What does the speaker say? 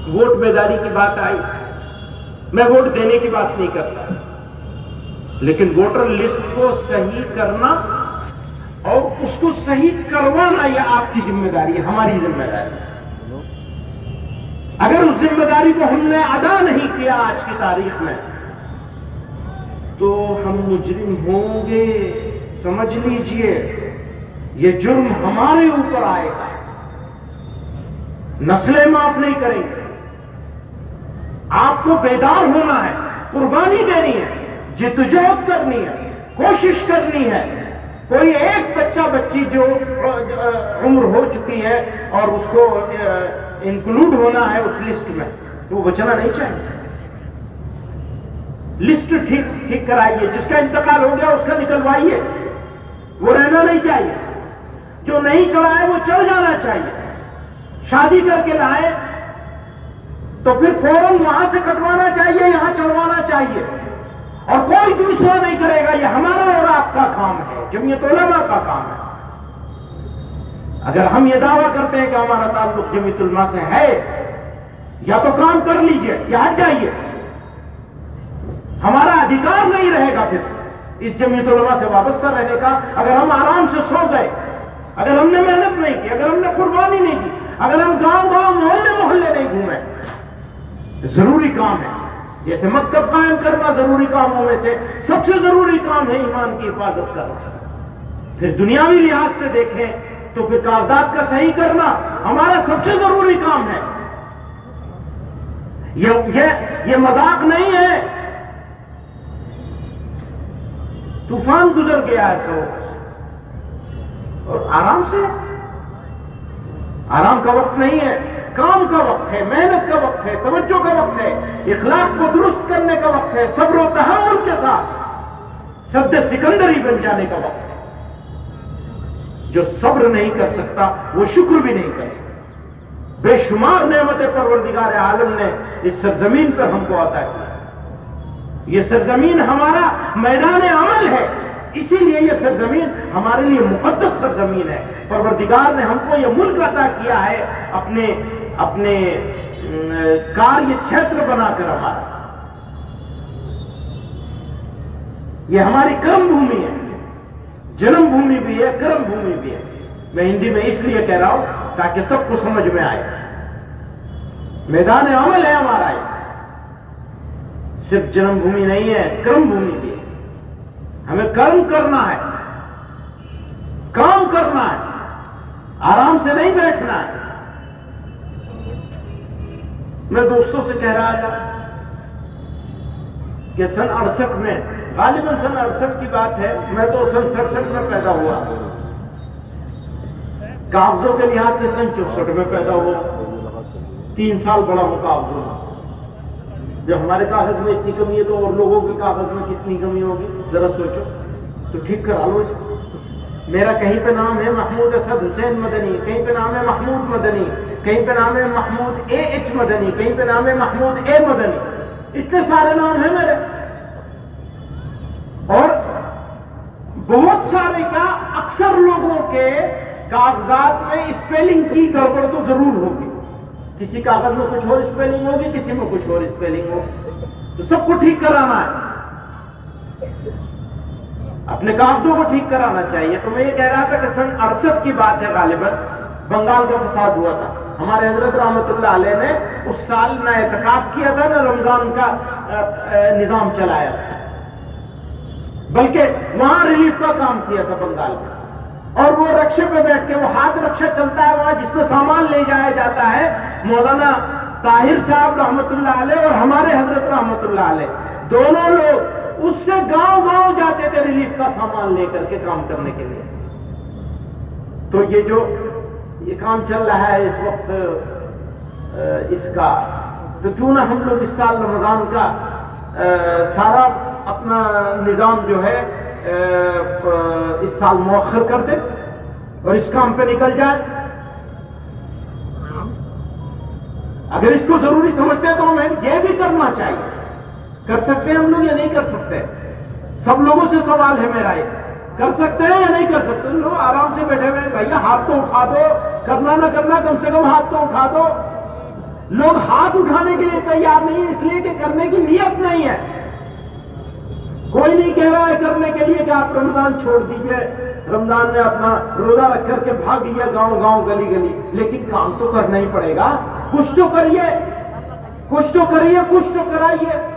Vote بیداری کی بات آئی، میں ووٹ دینے کی بات نہیں کرتا، لیکن ووٹر لسٹ کو صحیح کرنا اور اس کو صحیح کروانا یہ آپ کی ذمہ داری ہے، ہماری ذمہ داری ہے۔ اگر اس ذمہ داری کو ہم نے ادا نہیں کیا آج کی تاریخ میں تو ہم مجرم ہوں گے، سمجھ لیجئے یہ جرم ہمارے اوپر آئے گا، نسلیں معاف نہیں کریں گے۔ آپ کو بیدار ہونا ہے، قربانی دینی ہے، جدوجہد کرنی ہے، کوشش کرنی ہے۔ کوئی ایک بچہ بچی جو عمر ہو چکی ہے اور اس کو انکلوڈ ہونا ہے اس لسٹ میں، وہ بچنا نہیں چاہیے۔ لسٹ ٹھیک کرائیے، جس کا انتقال ہو گیا اس کا نکلوائیے، وہ رہنا نہیں چاہیے۔ جو نہیں چڑھا ہے وہ چڑھ جانا چاہیے۔ شادی کر کے لائے تو پھر فوراً وہاں سے کٹوانا چاہیے، یہاں چڑھوانا چاہیے، اور کوئی دوسرا نہیں کرے گا۔ یہ ہمارا اور آپ کا کام ہے، جمعیت علماء کا کام ہے۔ اگر ہم یہ دعویٰ کرتے ہیں کہ ہمارا تعلق جمعیت علماء سے ہے، یا تو کام کر لیجئے یا ہٹ جائیے۔ ہمارا ادھیکار نہیں رہے گا پھر اس جمعیت علماء سے وابستہ رہنے کا۔ اگر ہم آرام سے سو گئے، اگر ہم نے محنت نہیں کی، اگر ہم نے قربانی نہیں کی، اگر ہم گاؤں گاؤں محلے محلے نہیں گھومے، ضروری کام ہے۔ جیسے مکتب قائم کرنا ضروری کاموں میں سے سب سے ضروری کام ہے ایمان کی حفاظت کرنا۔ پھر دنیاوی لحاظ سے دیکھیں تو پھر کاغذات کا صحیح کرنا ہمارا سب سے ضروری کام ہے۔ یہ مذاق نہیں ہے۔ طوفان گزر گیا ہے سو اور آرام سے، آرام کا وقت نہیں ہے، کام کا وقت ہے، محنت کا وقت ہے، توجہ کا وقت ہے، اخلاق کو درست کرنے کا وقت ہے، صبر و تحمل کے ساتھ سد سکندری بن جانے کا وقت ہے۔ جو صبر نہیں کر سکتا وہ شکر بھی نہیں کر سکتا۔ بے شمار نعمت پروردگار عالم نے اس سرزمین پر ہم کو عطا کی۔ یہ سرزمین ہمارا میدان عمل ہے، اسی لیے یہ سرزمین ہمارے لیے مقدس سرزمین ہے۔ پروردگار نے ہم کو یہ ملک عطا کیا ہے اپنے کاریہ چھیتر بنا کر ہمارا۔ یہ ہماری کرم بھومی ہے، جنم بھومی بھی ہے، کرم بھومی بھی ہے۔ میں ہندی میں اس لیے کہہ رہا ہوں تاکہ سب کو سمجھ میں آئے۔ میدان عمل ہے ہمارا، یہ صرف جنم بھومی نہیں ہے، کرم بھومی بھی ہے۔ ہمیں کرم کرنا ہے، کام کرنا ہے، آرام سے نہیں بیٹھنا ہے۔ میں دوستوں سے کہہ رہا تھا کہ سن 68 میں، غالباً سن 68 کی بات ہے، میں تو سن 67 میں پیدا ہوا، کاغذوں کے لحاظ سے سن 64 میں پیدا ہوا، 3 سال بڑا ہوں کاغذوں میں۔ جب ہمارے کاغذ میں اتنی کمی ہے تو اور لوگوں کے کاغذ میں کتنی کمی ہوگی، ذرا سوچو تو ٹھیک کرا لو اس کو۔ میرا کہیں پہ نام ہے محمود اسد حسین مدنی، کہیں پہ نام ہے محمود مدنی، کہیں پہ نام ہے محمود اے ایچ مدنی، کہیں پہ نام ہے محمود اے مدنی، اتنے سارے نام ہیں میرے۔ اور بہت سارے کیا، اکثر لوگوں کے کاغذات میں اسپیلنگ کی گڑبڑ تو ضرور ہوگی، کسی کاغذ میں کچھ اور اسپیلنگ ہوگی، کسی میں کچھ اور اسپیلنگ ہوگی، تو سب کو ٹھیک کرانا ہے، اپنے کاغذوں کو ٹھیک کرانا چاہیے۔ تو میں یہ کہہ رہا تھا کہ سن 68 کی بات ہے، غالباً بنگال کا فساد ہوا تھا۔ ہمارے حضرت رحمت اللہ علیہ نے اس سال نہ اعتکاف کیا تھا نہ رمضان کا نظام چلایا تھا، بلکہ وہاں ریلیف کا کام کیا تھا بنگال میں۔ اور وہ رکشے پہ بیٹھ کے، وہ ہاتھ رکشہ چلتا ہے وہاں جس پہ سامان لے جایا جاتا ہے، مولانا طاہر صاحب رحمت اللہ علیہ اور ہمارے حضرت رحمت اللہ علیہ دونوں لوگ اس سے گاؤں گاؤں جاتے تھے ریلیف کا سامان لے کر کے کام کرنے کے لیے۔ تو یہ کام چل رہا ہے اس وقت اس کا، تو کیوں نہ ہم لوگ اس سال رمضان کا سارا اپنا نظام جو ہے اس سال مؤخر کر دیں اور اس کام پہ نکل جائے۔ اگر اس کو ضروری سمجھتے ہیں تو ہمیں یہ بھی کرنا چاہیے۔ کر سکتے ہیں ہم لوگ یا نہیں کر سکتے؟ سب لوگوں سے سوال ہے میرا، یہ کر سکتے ہیں یا نہیں کر سکتے؟ لوگ آرام سے بیٹھے ہوئے، بھیا ہاتھ تو اٹھا دو، کرنا نہ کرنا کم سے کم ہاتھ تو اٹھا دو۔ لوگ ہاتھ اٹھانے کے لیے تیار نہیں، اس لیے کہ کرنے کی نیت نہیں ہے۔ کوئی نہیں کہہ رہا ہے کرنے کے لیے کہ آپ رمضان چھوڑ دیجئے، رمضان میں اپنا روزہ رکھ کر کے بھاگ دیجیے گاؤں گاؤں گلی گلی، لیکن کام تو کرنا ہی پڑے گا۔ کچھ تو کریے، کچھ تو کریے، کچھ تو کرائیے۔